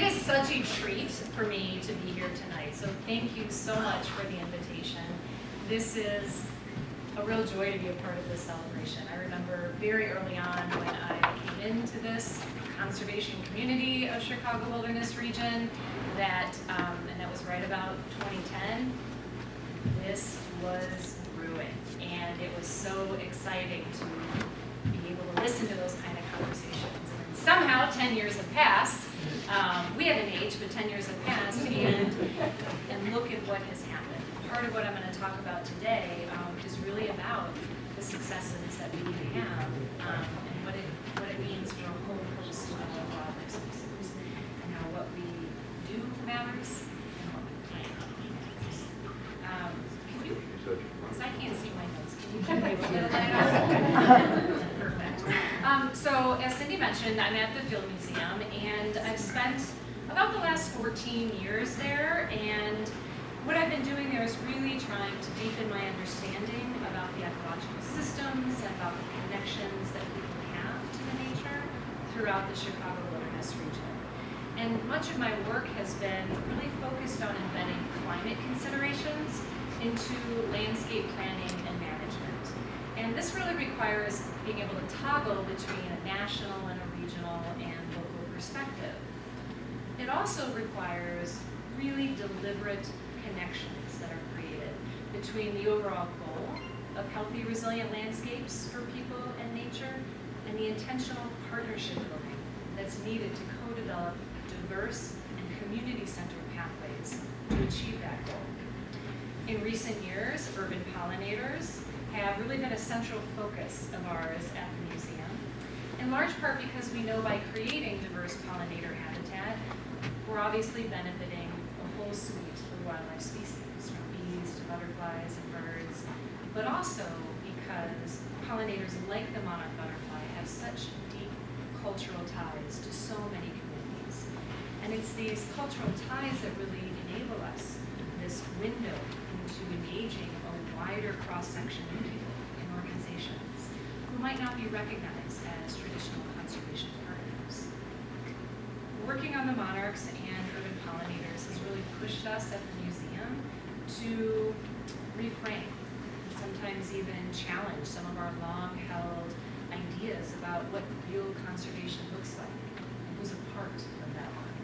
it is such a treat for me to be here tonight, so thank you so much for the invitation. This is a real joy to be a part of this celebration. I remember very early on when I came into this conservation community of Chicago Wilderness Region that, and that was right about 2010, this was brewing. And it was so exciting to be able to listen to those kind of conversations. And somehow 10 years have passed. We haven't aged, but 10 years have passed, and look at what has happened. Part of what I'm going to talk about today is really about the successes that we have and what it means for a whole host of wildlife species, and how what we do matters and what we plan matters. Can you, because I can't see my notes, can you keep my little light on? Perfect. So as Cindy mentioned, I'm at the Field Museum, and I've spent about the last 14 years there, and what I've been doing there is really trying to deepen my understanding about the ecological systems and about the connections that people have to the nature throughout the Chicago Wilderness Region. And much of my work has been really focused on embedding climate considerations into landscape planning and management. And this really requires being able to toggle between a national and a regional and local perspective. It also requires really deliberate connections that are created between the overall goal of healthy, resilient landscapes for people and nature and the intentional partnership building that's needed to co-develop diverse and community-centered pathways to achieve that goal. In recent years, urban pollinators have really been a central focus of ours at the museum, in large part because we know by creating diverse pollinator habitat, we're obviously benefiting a whole suite of wildlife species, from bees to butterflies and birds, but also because pollinators like the monarch butterfly have such deep cultural ties to so many communities. And it's these cultural ties that really enable us this window into engaging a wider cross-section of people and organizations who might not be recognized as traditional conservation partners. Working on the monarchs and urban pollinators has really pushed us at the museum to reframe, sometimes even challenge some of our long-held ideas about what real conservation looks like and who's a part of that work.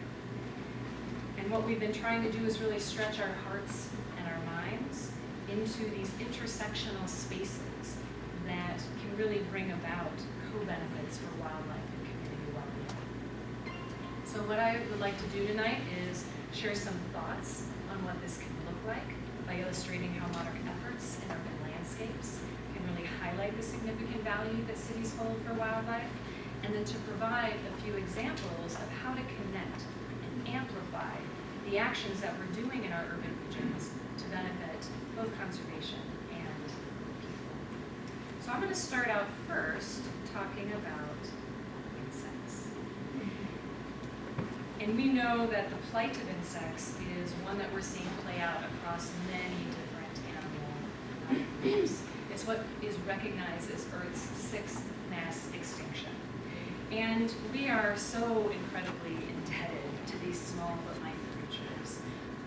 And what we've been trying to do is really stretch our hearts and our minds into these intersectional spaces that can really bring about co-benefits for wildlife and community well-being. So what I would like to do tonight is share some thoughts on what this can look like by illustrating how monarch efforts in urban landscapes can really highlight the significant value that cities hold for wildlife, and then to provide a few examples of how to connect and amplify the actions that we're doing in our urban regions to benefit both conservation and people. So I'm going to start out first talking about insects. And we know that the plight of insects is one that we're seeing play out across many different animal groups. It's what is recognized as Earth's 6th mass extinction. And we are so incredibly indebted to these small but mighty creatures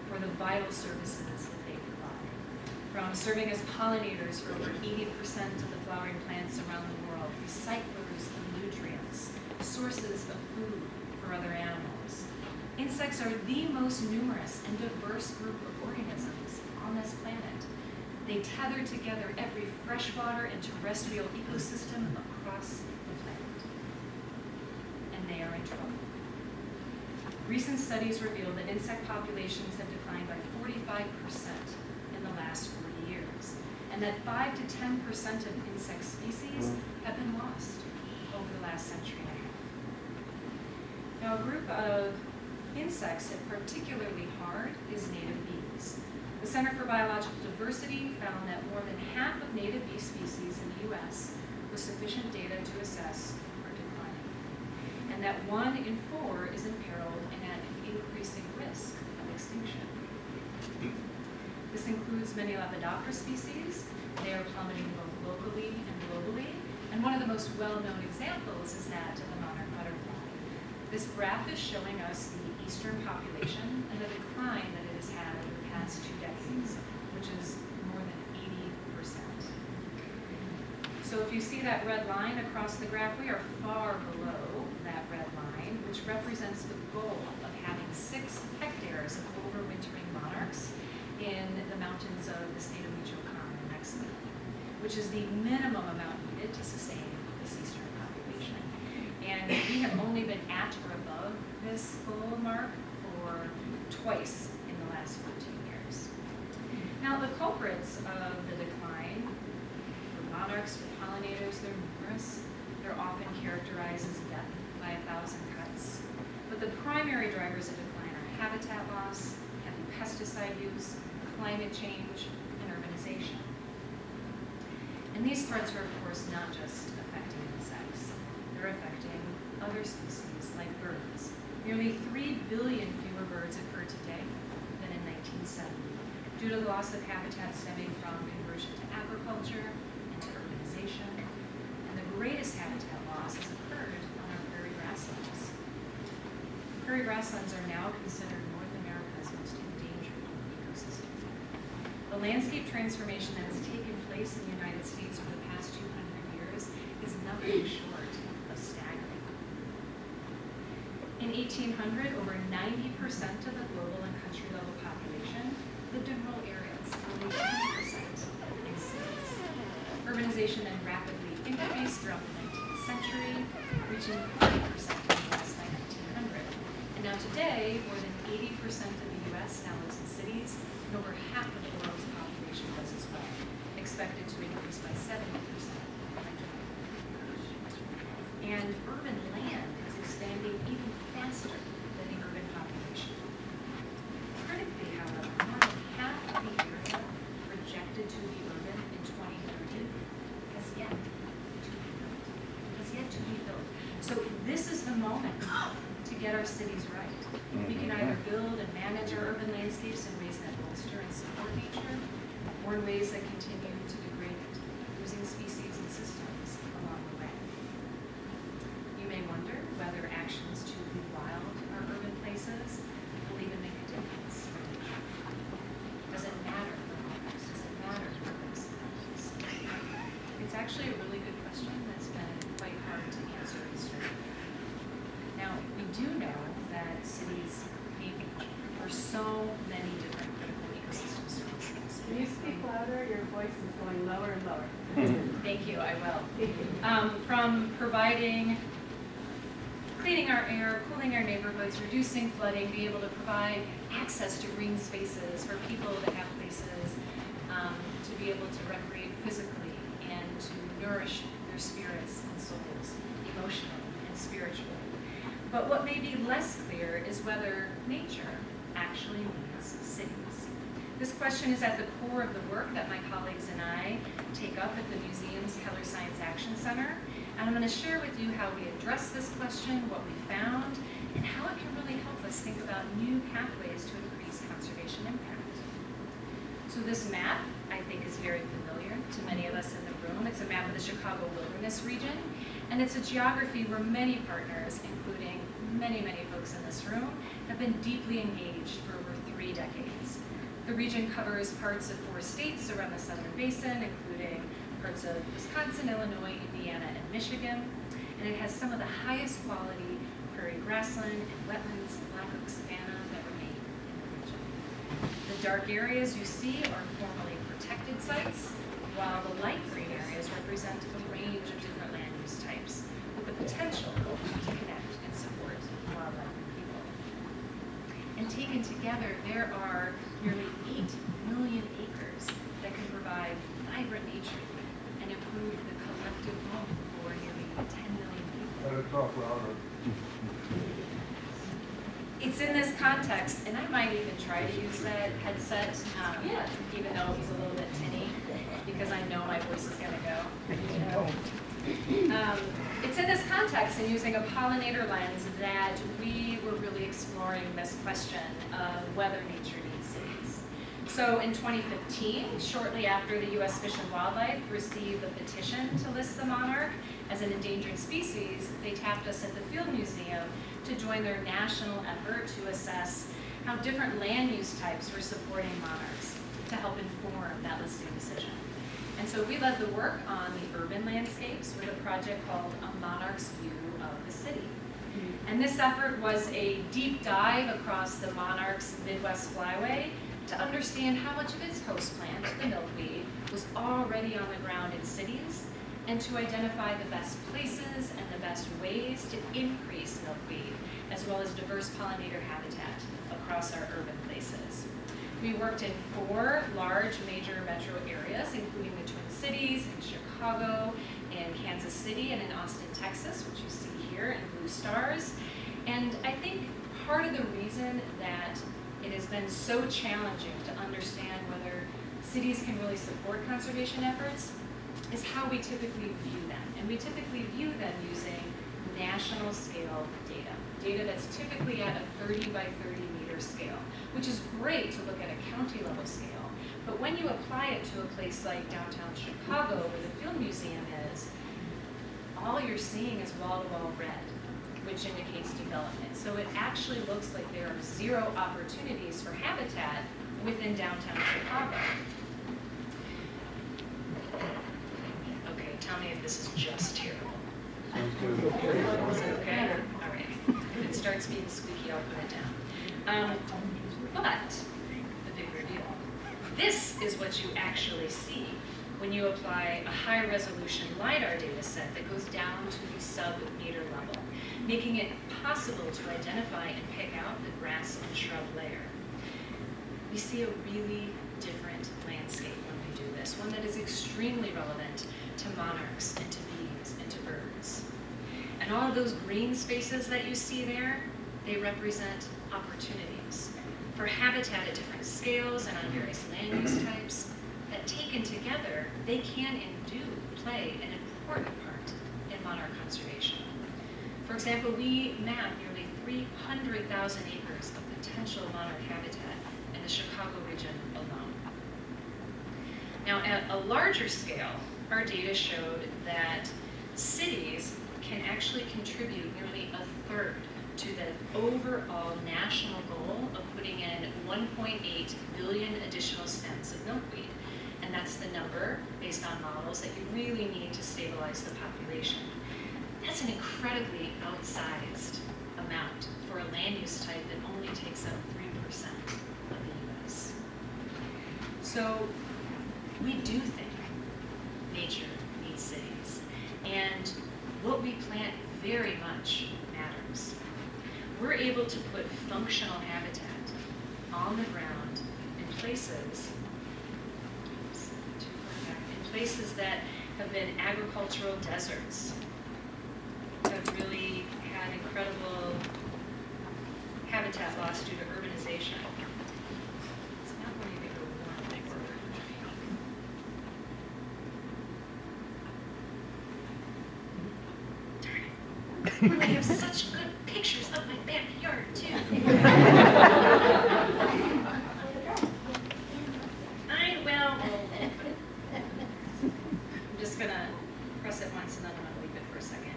for the vital services that they provide. From serving as pollinators for over 80% of the flowering plants around the world, recyclers of nutrients, sources of food for other animals. Insects are the most numerous and diverse group of organisms on this planet. They tether together every freshwater and terrestrial ecosystem across the planet. And they are in trouble. Recent studies reveal that insect populations have declined by 45% in the last 40 years, and that 5 to 10% of insect species have been lost over the last century and a half. Now, a group of insects hit particularly hard is native bees. The Center for Biological Diversity found that more than half of native bee species in the U.S. with sufficient data to assess are declining, and that 1 in 4 is imperiled and at an increasing risk of extinction. This includes many Lepidoptera species. They are plummeting both locally and globally, and one of the most well-known examples is that of the monarch butterfly. This graph is showing us the eastern population and the decline that it has had over the past 2 decades, which is more than 80%. So if you see that red line across the graph, we are far below that red line, which represents the goal of having 6 hectares of overwintering monarchs in the mountains of the state of Michoacan in Mexico, which is the minimum amount needed to sustain this eastern population. And we have only been at or above this goal mark for twice in the last 14 years. Now, the culprits of the decline for monarchs, for pollinators, they're numerous. They're often characterized as death by 1,000 cuts. But the primary drivers of decline are habitat loss, heavy pesticide use, climate change, and urbanization. And these threats are, of course, not just affecting insects. They're affecting other species like birds. Nearly 3 billion fewer birds occur today than in 1970 due to the loss of habitat stemming from conversion to agriculture and to urbanization. And the greatest habitat loss has occurred on our prairie grasslands. Prairie grasslands are now considered North America's most endangered ecosystem. The landscape transformation that has taken place in the United States over the past 200 years is nothing short of staggering. In 1800, over 90% of the global and country level population lived in rural areas, only 10% in cities. Urbanization then rapidly increased throughout the 19th century, reaching 40% in the U.S. by 1900. And now today, more than 80% of the U.S. now lives in cities, and over half of the world's population does as well, expected to increase by 70% by 2030. And urban land is expanding even faster than the urban population. Critically, however, more than half of the area projected to be urban in 2030 has yet to be built. So this is the moment to get our cities right. We can either build and manage our urban landscapes in ways that bolster and support nature, or in ways that continue to degrade it, losing species and systems along the way. You may wonder whether actions to rewild our urban places will even make a difference for nature. Does it matter for monarchs? Does it matter for birds? It's actually a really good question that's been quite hard to answer recently. Now, we do know that cities need nature for so many different critical ecosystem services. Can you speak louder? Your voice is going lower and lower. Thank you, I will. Thank you. From providing cleaning our air, cooling our neighborhoods, reducing flooding, be able to provide access to green spaces for people to have places to be able to recreate physically and to nourish their spirits and souls, emotionally and spiritually. But what may be less clear is whether nature actually needs cities. This question is at the core of the work that my colleagues and I take up at the museum's Keller Science Action Center. And I'm going to share with you how we address this question, what we found, and how it can really help us think about new pathways to increase conservation impact. So this map, I think, is very familiar to many of us in the room. It's a map of the Chicago Wilderness region, and it's a geography where many partners, including many folks in this room, have been deeply engaged for over 3 decades. The region covers parts of 4 states around the Southern Basin, including parts of Wisconsin, Illinois, Indiana, and Michigan, and it has some of the highest quality prairie grassland and wetlands and black oak savanna that remain in the region. The dark areas you see are formerly protected sites, while the light green areas represent a range of different land use types with the potential to connect and support wildlife and people. And taken together, there are nearly 8 million acres that can provide vibrant nature and improve the collective home for nearly 10 million people. It's in this context, and I might even try to use that headset, even though it was a little bit tinny, because I know my voice is going to go. It's in this context and using a pollinator lens that we were really exploring this question of whether nature needs cities. So in 2015, shortly after the U.S. Fish and Wildlife received a petition to list the monarch as an endangered species, they tapped us at the Field Museum to join their national effort to assess how different land use types were supporting monarchs to help inform that listing decision. And so we led the work on the urban landscapes with a project called A Monarch's View of the City. And this effort was a deep dive across the monarch's Midwest flyway to understand how much of its host plant, the milkweed, was already on the ground in cities, and to identify the best places and the best ways to increase milkweed, as well as diverse pollinator habitat across our urban places. We worked in 4 large major metro areas, including the Twin Cities, in Chicago, in Kansas City, and in Austin, Texas, which you see here in blue stars. And I think part of the reason that it has been so challenging to understand whether cities can really support conservation efforts is how we typically view them. And we typically view them using national scale data that's typically at a 30 by 30 meter scale, which is great to look at a county level scale. But when you apply it to a place like downtown Chicago, where the Field Museum is, all you're seeing is wall-to-wall red, which indicates development. So it actually looks like there are 0 opportunities for habitat within downtown Chicago. Okay, tell me if this is just terrible. Sounds good. Is it okay? All right. If it starts being squeaky, I'll put it down. But the big reveal. This is what you actually see when you apply a high-resolution LiDAR data set that goes down to the sub-meter level, making it possible to identify and pick out the grass and shrub layer. We see a really different landscape when we do this, one that is extremely relevant to monarchs and to bees and to birds. And all of those green spaces that you see there, they represent opportunities for habitat at different scales and on various land use types that taken together, they can and do play an important part in monarch conservation. For example, we map nearly 300,000 acres of potential monarch habitat in the Chicago region alone. Now, at a larger scale, our data showed that cities can actually contribute nearly a third to the overall national goal of putting in 1.8 billion additional stems of milkweed. And that's the number, based on models, that you really need to stabilize the population. That's an incredibly outsized amount for a land use type that only takes up 3% of the US. So we do think nature needs cities, and what we plant very much matters. We're able to put functional habitat on the ground in places that have been agricultural deserts, have really had incredible habitat loss due to urbanization. It's not going to be a warm word. Darn it. I have such good pictures of my backyard, too. I'm just gonna press it once and then I'm gonna leave it for a second.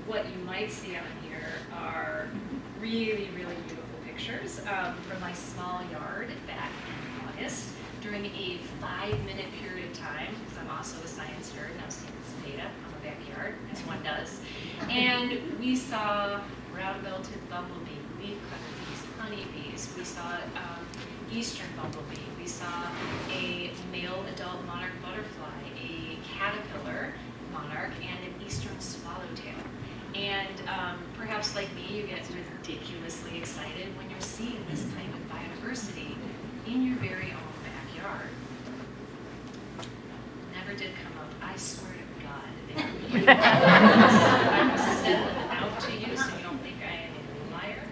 What you might see on here are really, really beautiful pictures from my small yard back in August during a 5-minute period of time, because I'm also a science nerd and I was taking some data on the backyard, as one does. And we saw brown-belted bumblebee, leafcutter bees, honeybees. We saw eastern bumblebee. We saw a male adult monarch butterfly, a caterpillar monarch, and an eastern swallowtail. And perhaps like me, you get ridiculously excited when you're seeing this kind of biodiversity in your very own backyard. Never did come up. I swear to God, I will send them out to you so you don't think I am a liar.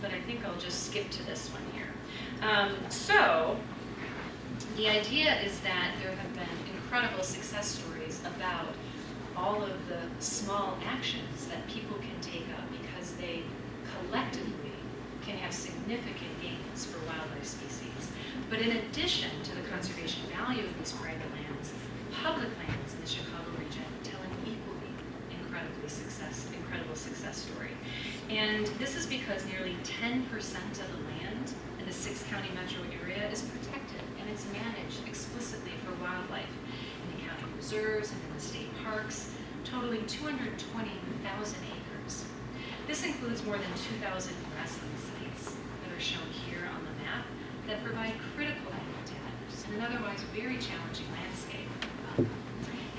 But I think I'll just skip to this one here. So the idea is that there have been incredible success stories about all of the small actions that people can take up because they collectively can have significant significant gains for wildlife species. But in addition to the conservation value of these private lands, public lands in the Chicago region tell an equally incredible success story. And this is because nearly 10% of the land in the 6-county metro area is protected, and it's managed explicitly for wildlife in the county reserves and in the state parks, totaling 220,000 acres. This includes more than 2,000 grassland sites that are shown here on the map that provide critical habitat in an otherwise very challenging landscape.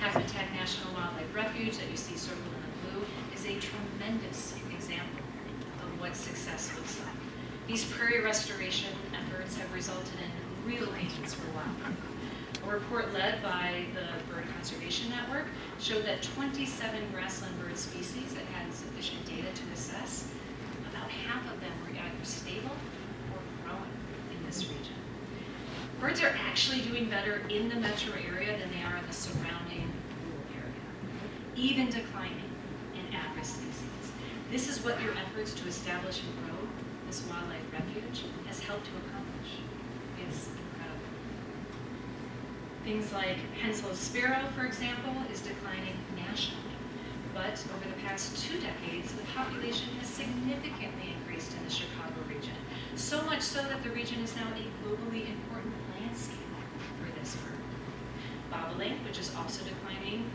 Hackmatack National Wildlife Refuge that you see circled in the blue is a tremendous example of what success looks like. These prairie restoration efforts have resulted in real gains for wildlife. A report led by the Bird Conservation Network showed that 27 grassland bird species that had sufficient data to assess, about half of them were either stable or growing in this region. Birds are actually doing better in the metro area than they are in the surrounding rural area, even declining in at-risk species. This is what your efforts to establish and grow this wildlife refuge has helped to accomplish. It's incredible. Things like Henslow's sparrow, for example, is declining nationally. But over the past 2 decades, the population has significantly increased in the Chicago region, so much so that the region is now a globally important landscape for this bird. Bobolink, which is also declining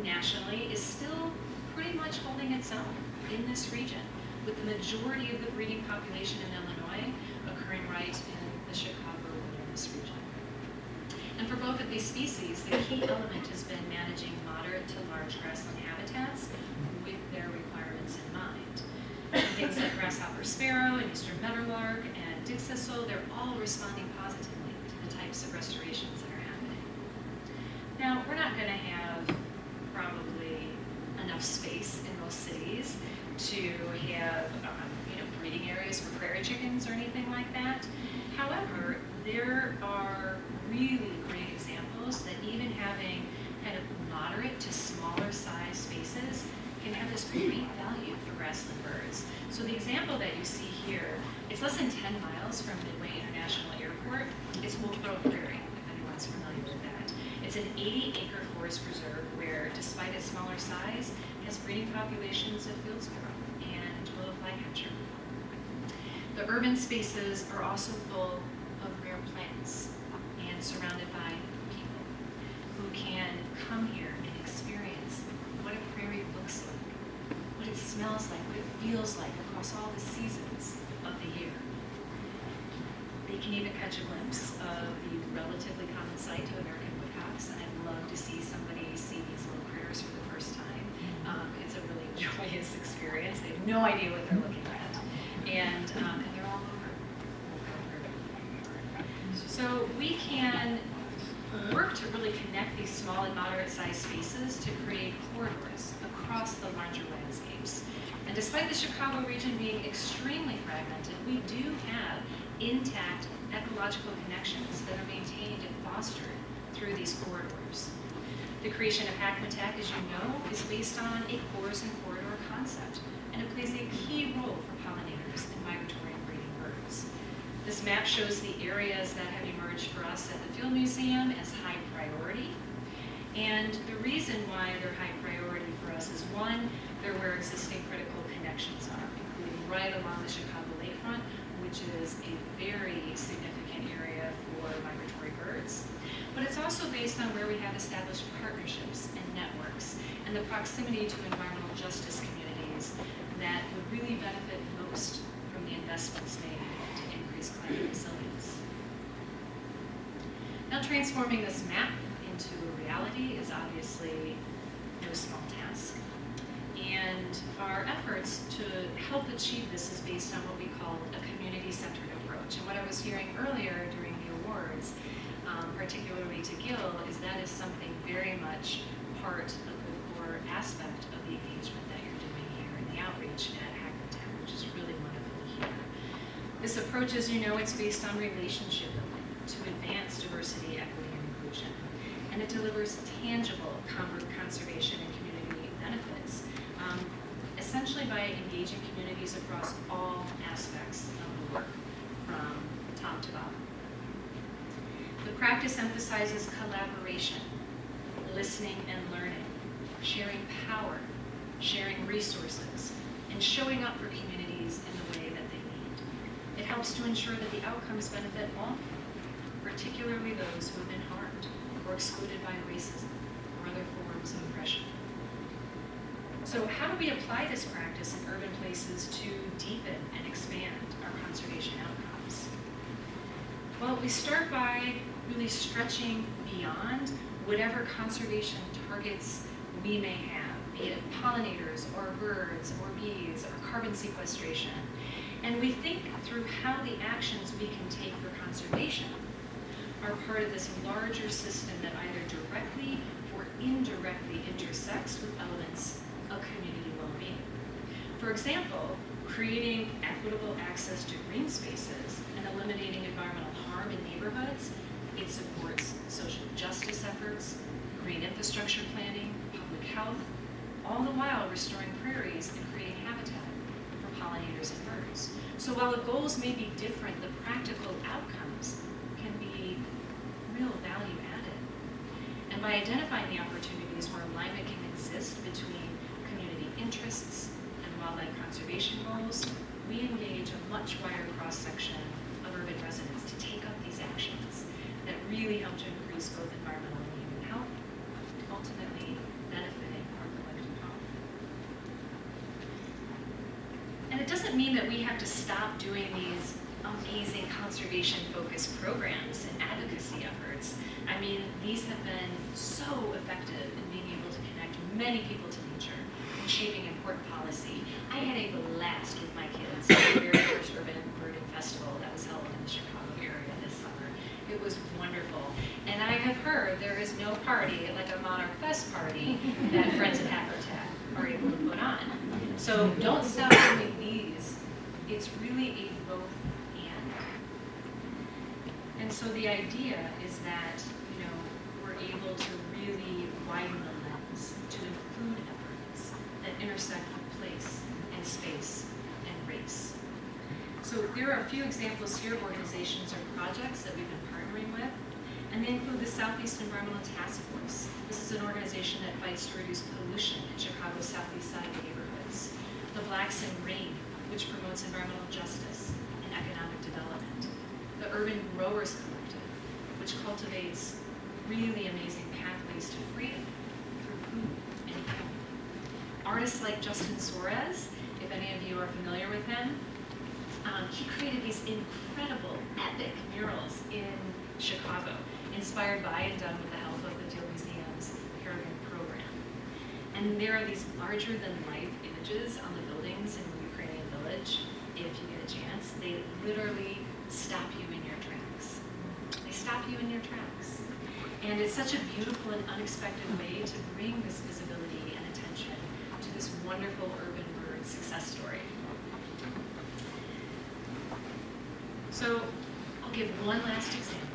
nationally, is still pretty much holding its own in this region, with the majority of the breeding population in Illinois occurring right in the Chicago wilderness region. And for both of these species, the key element has been managing moderate to large grassland habitats with their requirements in mind. Things like grasshopper sparrow and eastern meadowlark and dickcissel, they're all responding positively to the types of restorations that are happening. Now, we're not going to have probably enough space in most cities to have breeding areas for prairie chickens or anything like that. However, there are really great examples that even having kind of moderate to smaller size spaces can have this great value for grassland birds. So the example that you see here, it's less than 10 miles from Midway International Airport. It's Wolf Road Prairie, if anyone's familiar with that. It's an 80-acre forest preserve where, despite its smaller size, it has breeding populations of field sparrow and willow flycatcher. The urban spaces are also full of rare plants and surrounded by people who can come here and experience what a prairie looks like, what it smells like, what it feels like across all the seasons of the year. They can even catch a glimpse of the relatively common sight of American woodcocks, and I'd love to see somebody see these little critters for the first time. It's a really joyous experience. They have no idea what they're looking at. And they're all over. So we can work to really connect these small and moderate sized spaces to create corridors across the larger landscapes. And despite the Chicago region being extremely fragmented, we do have intact ecological connections that are maintained and fostered through these corridors. The creation of Hackmatack, as you know, is based on a cores and corridor concept, and it plays a key role for pollinators and migratory and breeding birds. This map shows the areas that have emerged for us at the Field Museum as high priority. And the reason why they're high priority for us is, one, they're where existing critical connections are, including right along the Chicago lakefront, which is a very significant area for migratory birds. But it's also based on where we have established partnerships and networks and the proximity to environmental justice communities that would really benefit most from the investments made to increase climate resilience. Now, transforming this map into a reality is obviously no small task. And our efforts to help achieve this is based on what we call a community-centered approach. And what I was hearing earlier during the awards, particularly to Gil, is that is something very much part of the core aspect of the engagement that you're doing here in the outreach at Hackmatack, which is really wonderful to hear. This approach, as you know, it's based on relationship building to advance diversity, equity, and inclusion. And it delivers tangible conservation and community benefits, essentially by engaging communities across all aspects of the work, from top to bottom. The practice emphasizes collaboration, listening and learning, sharing power, sharing resources, and showing up for communities in the way that they need. It helps to ensure that the outcomes benefit all, particularly those who have been harmed or excluded by racism or other forms of oppression. So how do we apply this practice in urban places to deepen and expand our conservation outcomes? Well, we start by really stretching beyond whatever conservation targets we may have, be it pollinators or birds or bees or carbon sequestration. And we think through how the actions we can take for conservation are part of this larger system that either directly or indirectly intersects with elements of community well-being. For example, creating equitable access to green spaces and eliminating environmental harm in neighborhoods, it supports social justice efforts, green infrastructure planning, public health, all the while restoring prairies and creating habitat for pollinators and birds. So while the goals may be different, the practical outcomes can be real value added. And by identifying the opportunities where alignment can exist between community interests and wildlife conservation goals, we engage a much wider cross-section of urban residents to take up these actions that really help to increase both environmental and human health, ultimately benefiting our collective health. And it doesn't mean that we have to stop doing these amazing conservation-focused programs and advocacy efforts. I mean, these have been so effective in being able to connect many people to nature and shaping important policy. I had a blast with my kids at the very first Urban Birding Festival that was held in the Chicago area this summer. It was wonderful. And I have heard there is no party like a Monarch Fest party that Friends of Hackmatack are able to put on. So don't stop doing these. It's really a both and. And so the idea is that, we're able to really widen the lens to include efforts that intersect with place and space and race. So there are a few examples here of organizations or projects that we've been partnering with, and they include the Southeast Environmental Task Force. This is an organization that fights to reduce pollution in Chicago's southeast side neighborhoods. The Blacks in Rain, which promotes environmental justice and economic development. The Urban Growers Collective, which cultivates really amazing pathways to freedom through food and healing. Artists like Justin Suarez, if any of you are familiar with him, he created these incredible, epic murals in Chicago, inspired by and done with the help of the Field Museum's Peregrine program. And there are these larger-than-life images on the buildings in the Ukrainian village. If you get a chance, they literally stop you in your tracks. They stop you in your tracks. And it's such a beautiful and unexpected way to bring this visibility and attention to this wonderful urban bird success story. So I'll give one last example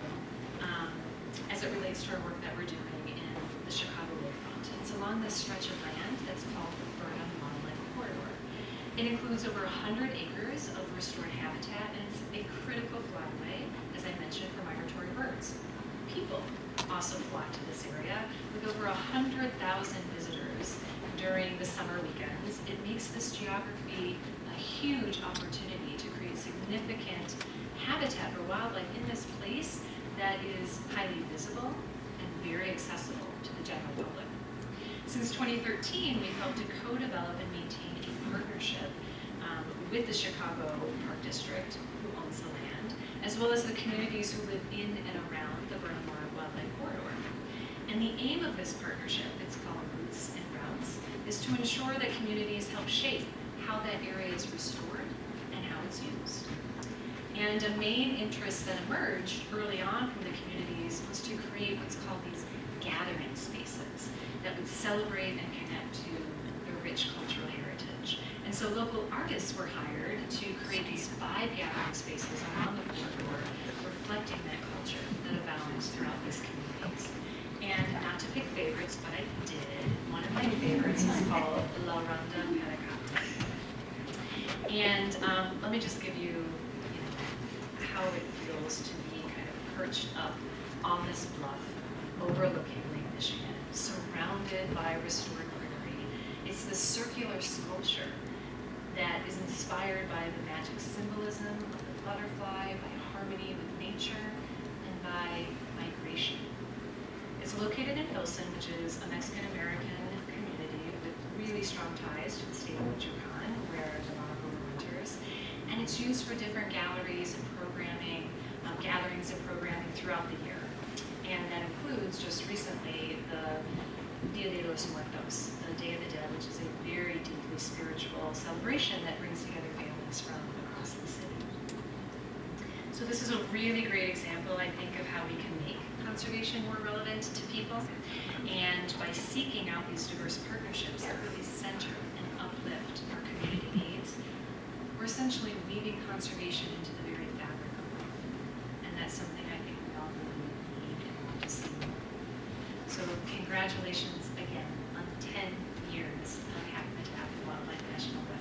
as it relates to our work that we're doing in the Chicago Lakefront. It's along this stretch of land that's called the Burnham Wildlife Corridor. It includes over 100 acres of restored habitat, and it's a critical flyway, as I mentioned, for migratory birds. People also flock to this area. With over 100,000 visitors during the summer weekends, it makes this geography a huge opportunity to create significant habitat for wildlife in this place that is highly visible and very accessible to the general public. Since 2013, we've helped to co-develop and maintain a partnership with the Chicago Park District, who owns the land, as well as the communities who live in and around the Burnham Wildlife Corridor. And the aim of this partnership, it's called Roots and Routes, is to ensure that communities help shape how that area is restored and how it's used. And a main interest that emerged early on from the communities was to create what's called these gathering spaces that would celebrate and connect to their rich cultural heritage. And so local artists were hired to create these 5 gathering spaces along the corridor, reflecting that culture that abounds throughout these communities. And not to pick favorites, but I did. One of my favorites is called La Ronda Pedicata. And let me just give you, how it feels to be kind of perched up on this bluff overlooking Lake Michigan, surrounded by restored greenery. It's this circular sculpture that is inspired by the magic symbolism of the butterfly, by harmony with nature, and by migration. It's located in Pilsen, which is a Mexican-American community with really strong ties to the state of Michoacan, where the Monaco winters. And it's used for different galleries and programming, gatherings and programming throughout the year. And that includes, just recently, the Dia de los Muertos, the Day of the Dead, which is a very deeply spiritual celebration that brings together families from across the city. So this is a really great example, I think, of how we can make conservation more relevant to people. And by seeking out these diverse partnerships that really center and uplift our community needs, we're essentially weaving conservation into the very fabric of life. And that's something I think we all really need and want to see more. So congratulations again on 10 years of Hackmatack Wildlife National Guard.